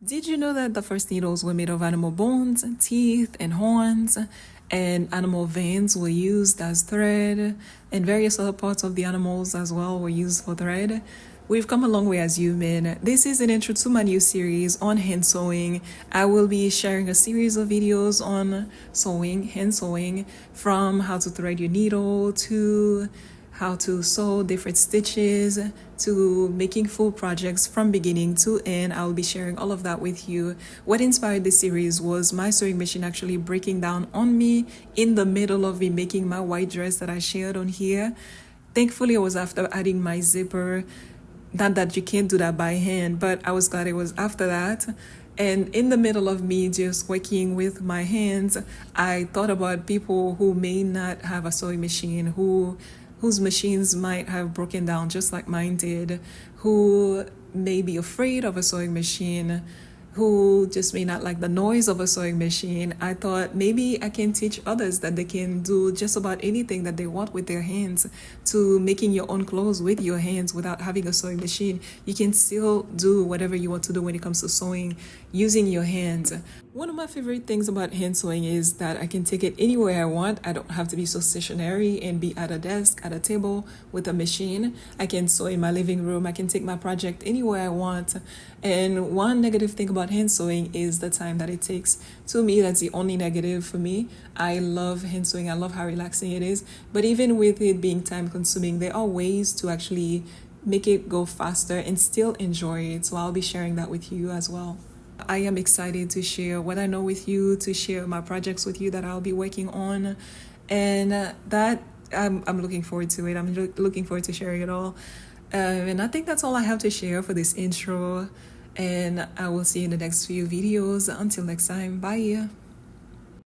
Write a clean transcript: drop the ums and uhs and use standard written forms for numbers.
Did you know that the first needles were made of animal bones, teeth, and horns, and animal veins were used as thread, and various other parts of the animals as well were used for thread? We've come a long way as human. This is an intro to my new series on hand sewing. I will be sharing a series of videos on sewing, hand sewing, from how to thread your needle to how to sew different stitches to making full projects from beginning to end. I'll be sharing all of that with you. What inspired this series was my sewing machine actually breaking down on me in the middle of me making my white dress that I shared on here. Thankfully, it was after adding my zipper. Not that you can't do that by hand, but I was glad it was after that. And in the middle of me just working with my hands, I thought about people who may not have a sewing machine, whose machines might have broken down just like mine did, who may be afraid of a sewing machine, who just may not like the noise of a sewing machine. I thought maybe I can teach others that they can do just about anything that they want with their hands, to making your own clothes with your hands without having a sewing machine. You can still do whatever you want to do when it comes to sewing using your hands. One of my favorite things about hand sewing is that I can take it anywhere I want. I don't have to be so stationary and be at a desk, at a table with a machine. I can sew in my living room. I can take my project anywhere I want. And one negative thing about hand sewing is the time that it takes. To me, that's the only negative for me. I love hand sewing. I love how relaxing it is. But even with it being time consuming, there are ways to actually make it go faster and still enjoy it. So I'll be sharing that with you as well. I am excited to share what I know with you, to share my projects with you that I'll be working on, and that I'm looking forward to it. I'm looking forward to sharing it all. And I think that's all I have to share for this intro, and I will see you in the next few videos. Until next time, bye.